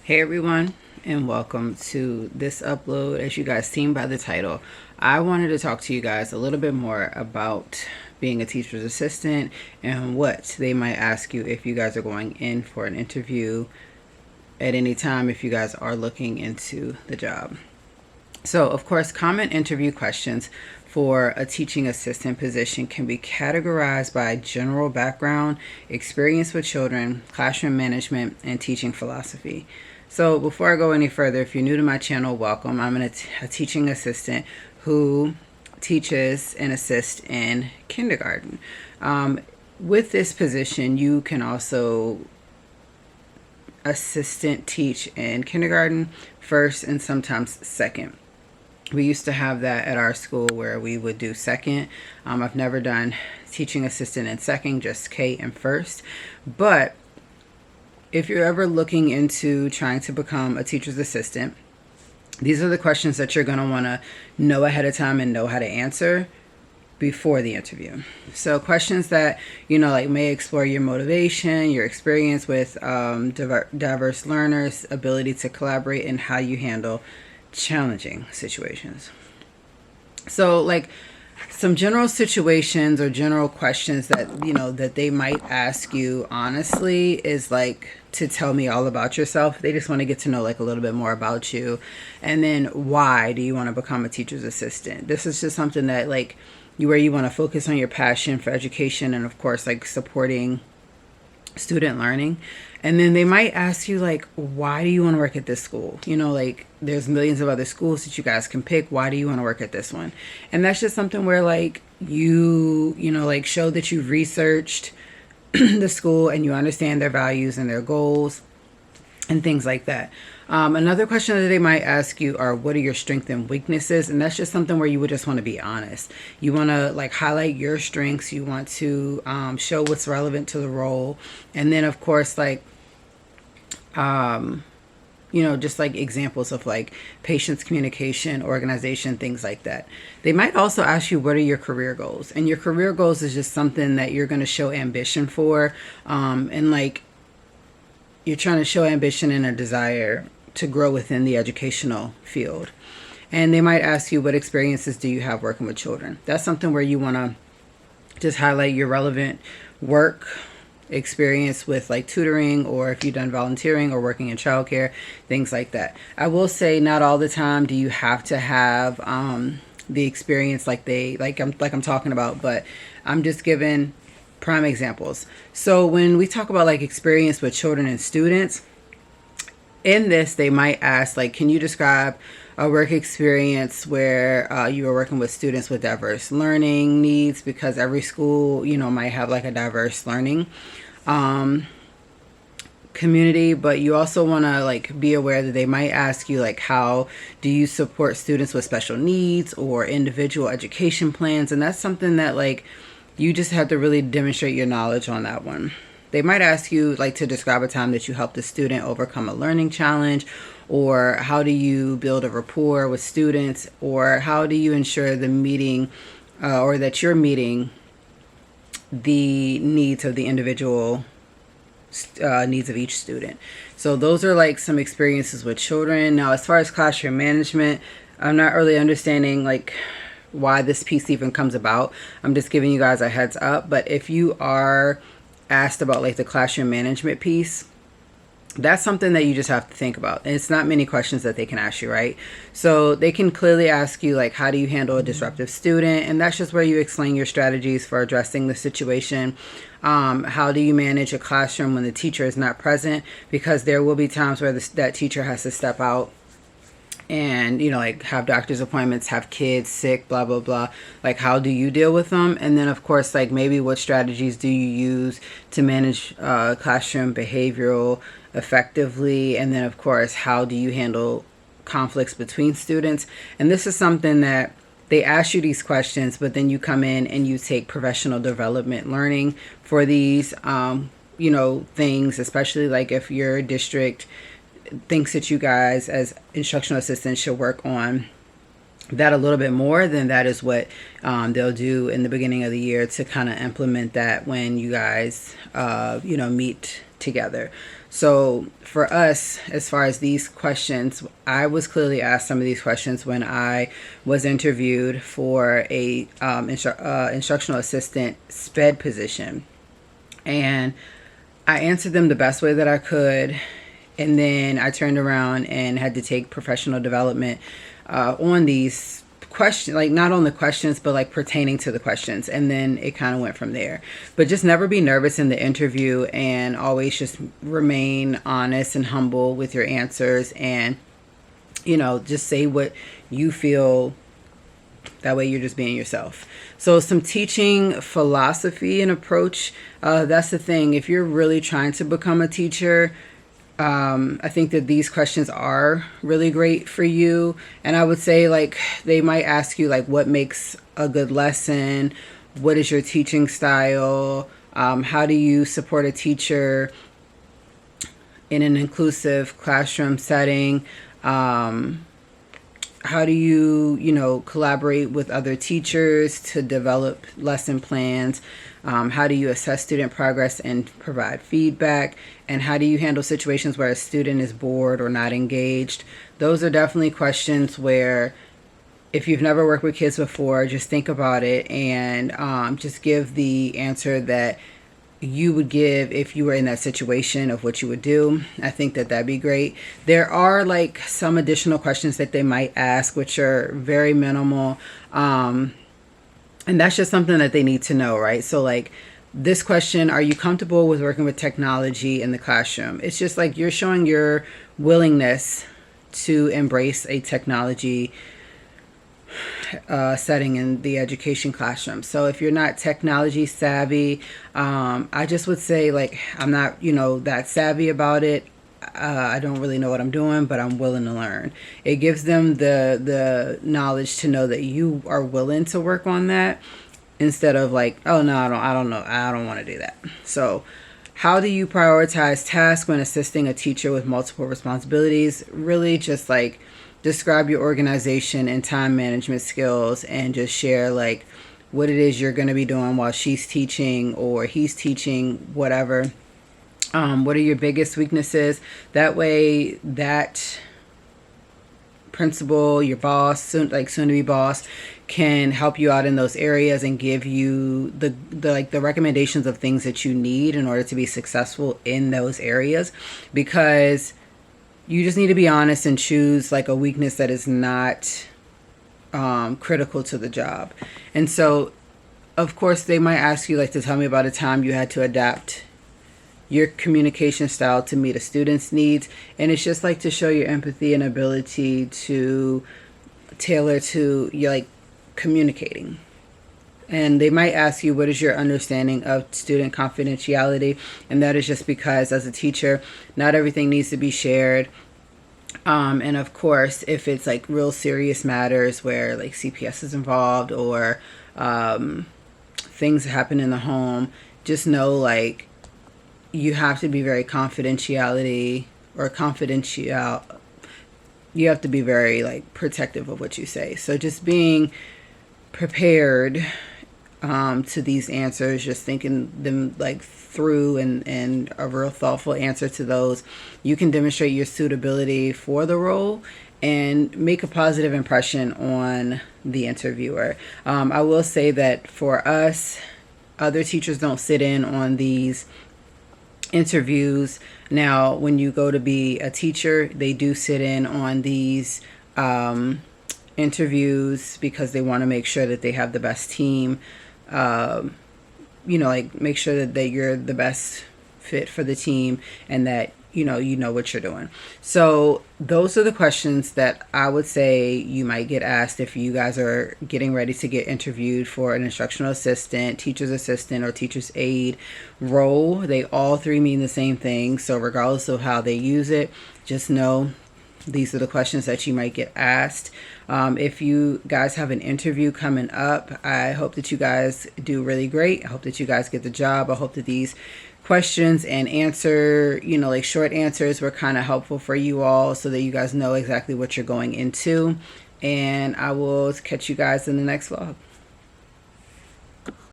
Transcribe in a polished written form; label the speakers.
Speaker 1: Hey everyone, and welcome to this upload. As you guys seen by the title, I wanted to talk to you guys a little bit more about being a teacher's assistant and what they might ask you if you guys are going in for an interview at any time if you guys are looking into the job. So, of course, common interview questions for a teaching assistant position can be categorized by general background, experience with children, classroom management, and teaching philosophy. So, before I go any further, if you're new to my channel, welcome. I'm a teaching assistant who teaches and assists in kindergarten. With this position, you can also assistant teach in kindergarten, first, and sometimes second. We used to have that at our school where we would do second. I've never done teaching assistant in second, just K and first. But if you're ever looking into trying to become a teacher's assistant, these are the questions that you're going to want to know ahead of time and know how to answer before the interview. So questions that, may explore your motivation, your experience with diverse learners, ability to collaborate, and how you handle challenging situations. So some general situations or general questions that that they might ask you honestly is to tell me all about yourself. They just want to get to know a little bit more about you, and then why do you want to become a teacher's assistant. This is just something that where you want to focus on your passion for education and of course supporting student learning. And then they might ask you why do you want to work at this school? There's millions of other schools that you guys can pick. Why do you want to work at this one? And that's just something where you show that you've researched the school and you understand their values and their goals and things like that. Another question that they might ask you are, what are your strengths and weaknesses? And that's just something where you would just want to be honest. You want to highlight your strengths. You want to show what's relevant to the role. And then of course, just examples of patience, communication, organization, things like that. They might also ask you, what are your career goals? And your career goals is just something that you're going to show ambition for. And you're trying to show ambition and a desire to grow within the educational field. And they might ask you, what experiences do you have working with children? That's something where you want to just highlight your relevant work experience with tutoring, or if you've done volunteering or working in childcare, things like that. I will say not all the time do you have to have the experience I'm talking about, but I'm just giving prime examples. So when we talk about experience with children and students, in this they might ask can you describe a work experience where you were working with students with diverse learning needs, because every school might have a diverse learning community. But you also want to be aware that they might ask you how do you support students with special needs or individual education plans, and that's something that you just have to really demonstrate your knowledge on that one. They might ask you to describe a time that you helped a student overcome a learning challenge, or how do you build a rapport with students, or how do you ensure the meeting or that you're meeting the needs of the individual needs of each student. So those are some experiences with children. Now, as far as classroom management, I'm not really understanding why this piece even comes about. I'm just giving you guys a heads up. But if you are asked about the classroom management piece, that's something that you just have to think about. And it's not many questions that they can ask you, right? So they can clearly ask you how do you handle a disruptive student? And that's just where you explain your strategies for addressing the situation. How do you manage a classroom when the teacher is not present? Because there will be times where that teacher has to step out and have doctor's appointments, have kids sick, blah blah blah. How do you deal with them? And then of course maybe what strategies do you use to manage classroom behavioral effectively? And then of course, how do you handle conflicts between students? And this is something that they ask you these questions, but then you come in and you take professional development learning for these things, especially if your district thinks that you guys as instructional assistants should work on that a little bit more, then that is what they'll do in the beginning of the year to kind of implement that when you guys meet together. So for us, as far as these questions, I was clearly asked some of these questions when I was interviewed for a instructional assistant Sped position. And I answered them the best way that I could. And then I turned around and had to take professional development on these questions, like not on the questions, but like pertaining to the questions. And then it kind of went from there. But just never be nervous in the interview, and always just remain honest and humble with your answers, and, you know, just say what you feel. That way you're just being yourself. So some teaching philosophy and approach. That's the thing. If you're really trying to become a teacher, I think that these questions are really great for you. And I would say, like, they might ask you, like, what makes a good lesson? What is your teaching style? How do you support a teacher in an inclusive classroom setting? How do you, you know, collaborate with other teachers to develop lesson plans? How do you assess student progress and provide feedback? And how do you handle situations where a student is bored or not engaged? Those are definitely questions where, if you've never worked with kids before, just think about it, and just give the answer that you would give if you were in that situation, of what you would do. I think that that'd be great. There are like some additional questions that they might ask, which are very minimal. And that's just something that they need to know, right? So like this question, are you comfortable with working with technology in the classroom? It's just like you're showing your willingness to embrace a technology setting in the education classroom. So if you're not technology savvy, I just would say, like, I'm not, you know, that savvy about it. I don't really know what I'm doing, but I'm willing to learn. It gives them the knowledge to know that you are willing to work on that, instead of like, oh no, I don't know, I don't want to do that. So how do you prioritize tasks when assisting a teacher with multiple responsibilities? Really just like describe your organization and time management skills, and just share like what it is you're going to be doing while she's teaching or he's teaching, whatever. What are your biggest weaknesses? That way that principal, your boss, soon to be boss, can help you out in those areas and give you the recommendations of things that you need in order to be successful in those areas. Because you just need to be honest and choose like a weakness that is not critical to the job. And so, of course, they might ask you like to tell me about a time you had to adapt your communication style to meet a student's needs. And it's just like to show your empathy and ability to tailor to your like communicating. And they might ask you, what is your understanding of student confidentiality? And that is just because as a teacher, not everything needs to be shared. And of course, if it's like real serious matters where like CPS is involved, or things happen in the home, just know like you have to be very confidential. You have to be very like protective of what you say. So just being prepared to these answers, just thinking them like through, and a real thoughtful answer to those, you can demonstrate your suitability for the role and make a positive impression on the interviewer. I will say that for us, other teachers don't sit in on these interviews. Now, when you go to be a teacher, they do sit in on these interviews because they want to make sure that they have the best team. Like make sure that you're the best fit for the team, and that you know what you're doing. So those are the questions that I would say you might get asked if you guys are getting ready to get interviewed for an instructional assistant, teacher's assistant, or teacher's aide role. They all three mean the same thing. So regardless of how they use it, just know these are the questions that you might get asked. If you guys have an interview coming up, I hope that you guys do really great. I hope that you guys get the job. I hope that these questions and like short answers were kind of helpful for you all, so that you guys know exactly what you're going into. And I will catch you guys in the next vlog.